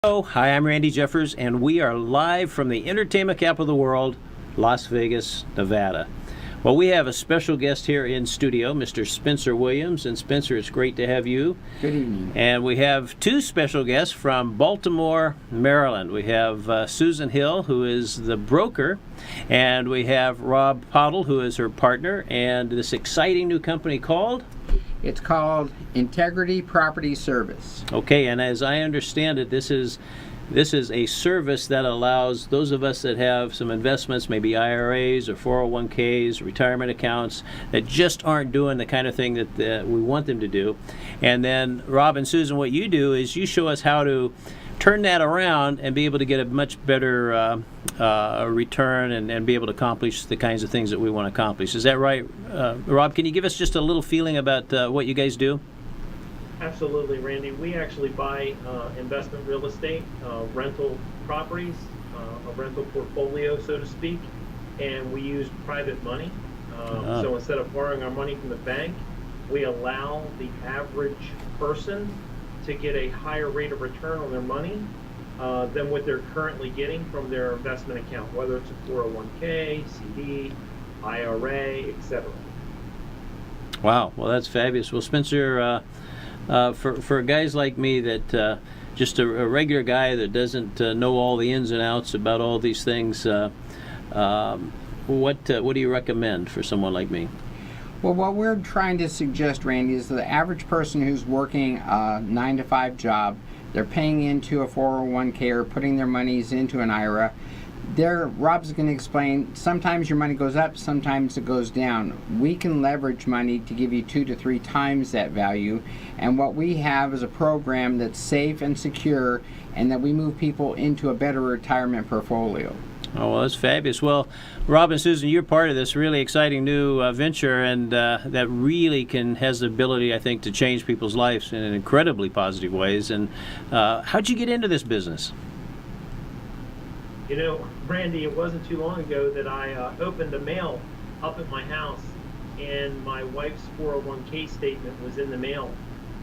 Hello, hi, I'm Randy Jeffers, and we are live from the entertainment capital of the world, Las Vegas, Nevada. Well, we have a special guest here in studio, Mr. Spencer Williams. And Spencer, it's great to have you. Good evening. And we have two special guests from Baltimore, Maryland. We have Susan Hill, who is the broker, and we have Rob Pottle, who is her partner, and this exciting new company called? It's called Integrity Property Service. Okay, and as I understand it, this is a service that allows those of us that have some investments, maybe IRAs or 401ks, retirement accounts, that just aren't doing the kind of thing that we want them to do. And then, Rob and Susan, what you do is you show us how to turn that around and be able to get a much better return and be able to accomplish the kinds of things that we want to accomplish. Is that right? Rob, can you give us just a little feeling about what you guys do? Absolutely, Randy. We actually buy investment real estate, rental properties, a rental portfolio, so to speak, and we use private money. So instead of borrowing our money from the bank, we allow the average person to get a higher rate of return on their money than what they're currently getting from their investment account, whether it's a 401k, CD, IRA, etc. Wow, well, that's fabulous. Well, Spencer, for guys like me that just a regular guy that doesn't know all the ins and outs about all these things, what do you recommend for someone like me? Well, what we're trying to suggest, Randy, is the average person who's working a 9-to-5 job, they're paying into a 401k or putting their monies into an IRA. Rob's going to explain, sometimes your money goes up, sometimes it goes down. We can leverage money to give you 2 to 3 times that value. And what we have is a program that's safe and secure, and that we move people into a better retirement portfolio. Oh, well, that's fabulous. Well, Rob and Susan, you're part of this really exciting new venture, and that really has the ability, I think, to change people's lives in incredibly positive ways. And how'd you get into this business? You know, Randy, it wasn't too long ago that I opened the mail up at my house, and my wife's 401k statement was in the mail.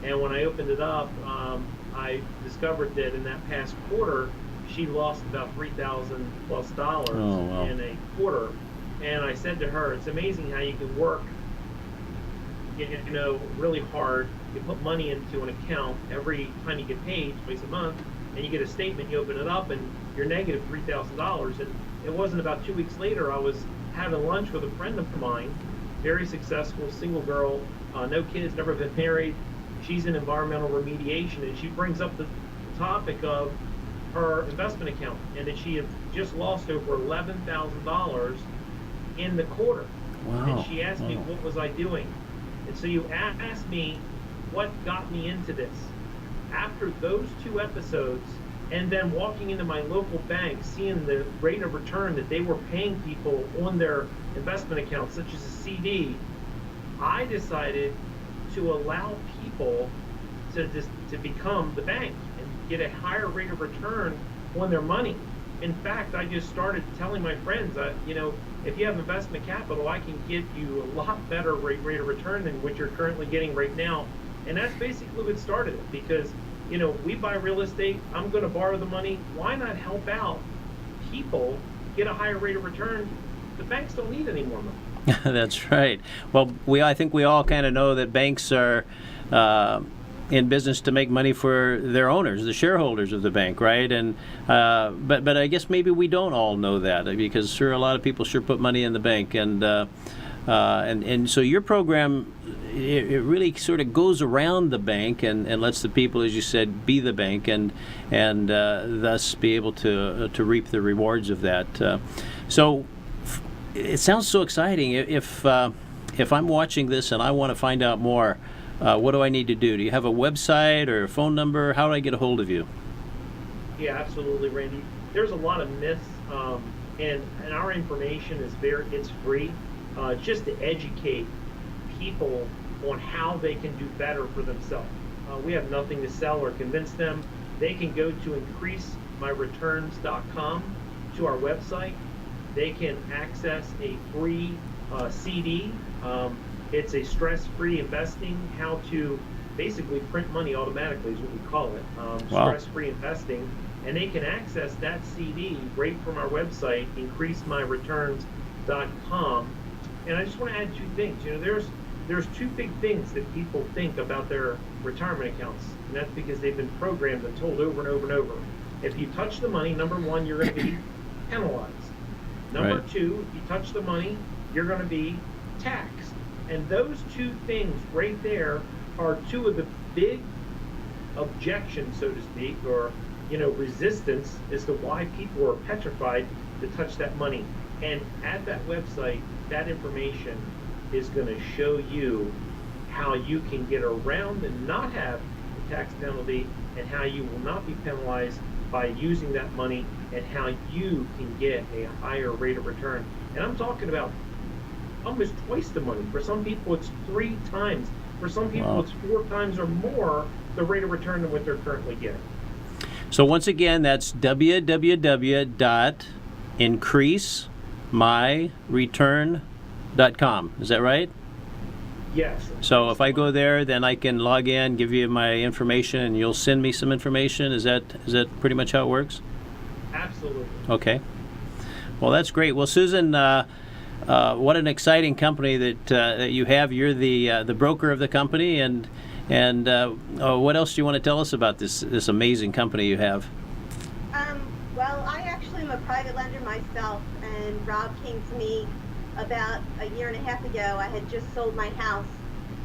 And when I opened it up, I discovered that in that past quarter, she lost about $3,000+ in a quarter. And I said to her, it's amazing how you can work, really hard. You put money into an account every time you get paid, twice a month, and you get a statement, you open it up, and you're negative $3,000. And it wasn't about 2 weeks later, I was having lunch with a friend of mine, very successful, single girl, no kids, never been married. She's in environmental remediation, and she brings up the topic of her investment account, and that she had just lost over $11,000 in the quarter. Wow. And she asked me, what was I doing? And so you asked me what got me into this. After those 2 episodes, and then walking into my local bank, seeing the rate of return that they were paying people on their investment accounts, such as a CD, I decided to allow people to become the bank and get a higher rate of return on their money. In fact, I just started telling my friends, if you have investment capital, I can get you a lot better rate of return than what you're currently getting right now. And that's basically what started it, because we buy real estate, I'm going to borrow the money. Why not help out people get a higher rate of return? The banks don't need any more money. That's right. Well, I think we all kind of know that banks are in business to make money for their owners, the shareholders of the bank, right? And but I guess maybe we don't all know that, because sure, a lot of people sure put money in the bank, and so your program, it really sort of goes around the bank and lets the people, as you said, be the bank, and thus be able to reap the rewards of that. So it sounds so exciting. If I'm watching this and I want to find out more, what do I need to do? Do you have a website or a phone number? How do I get a hold of you? Yeah, absolutely, Randy. There's a lot of myths, and our information is it's free, just to educate people on how they can do better for themselves. We have nothing to sell or convince them. They can go to increasemyreturns.com, to our website. They can access a free CD. It's a stress-free investing, how to basically print money automatically is what we call it. Wow. Stress-free investing. and they can access that CD right from our website, increasemyreturns.com. And I just want to add two things. You know, there's two big things that people think about their retirement accounts, and that's because they've been programmed and told over and over and over. If you touch the money, number one, you're going to be penalized. Number Right. two, if you touch the money, you're going to be taxed. And those two things right there are two of the big objections, so to speak, or resistance as to why people are petrified to touch that money. And at that website, that information is going to show you how you can get around and not have a tax penalty, and how you will not be penalized by using that money, and how you can get a higher rate of return. And I'm talking about almost twice the money. For some people, it's 3 times. For some people, Wow. it's 4 times or more the rate of return than what they're currently getting. So once again, that's www.increasemyreturn.com. Is that right? Yes. So if I go there, then I can log in, give you my information, and you'll send me some information. Is that pretty much how it works? Absolutely. Okay. Well, that's great. Well, Susan, what an exciting company that you have. You're the broker of the company, and what else do you want to tell us about this amazing company you have? Well, I actually am a private lender myself, and Rob came to me about a year and a half ago. I had just sold my house,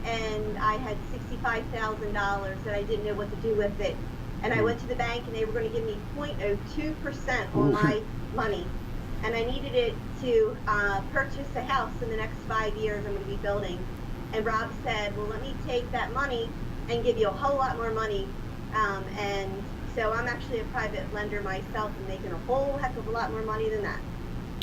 and I had $65,000 that I didn't know what to do with it. And I went to the bank, and they were going to give me 0.02% on my money. And I needed it to purchase a house in the next 5 years I'm going to be building. And Rob said, well, let me take that money and give you a whole lot more money. And so I'm actually a private lender myself and making a whole heck of a lot more money than that.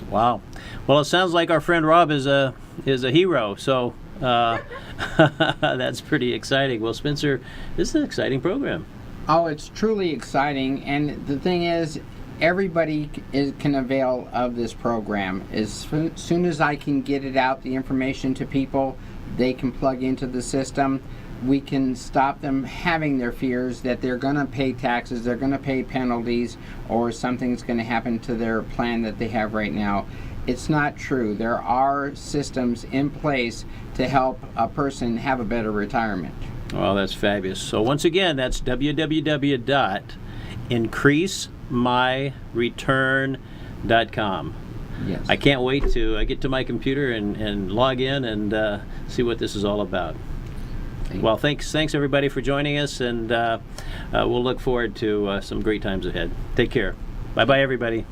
Wow. Well, it sounds like our friend Rob is a hero. So that's pretty exciting. Well, Spencer, this is an exciting program. Oh, it's truly exciting, and the thing is, everybody can avail of this program. As soon as I can get it out, the information to people, they can plug into the system. We can stop them having their fears that they're going to pay taxes, they're going to pay penalties, or something's going to happen to their plan that they have right now. It's not true. There are systems in place to help a person have a better retirement. Well, that's fabulous. So once again, that's www.increasemyreturn.com. Yes. I can't wait to get to my computer and log in and see what this is all about. Well, thanks everybody for joining us, and we'll look forward to some great times ahead. Take care. Bye-bye, everybody.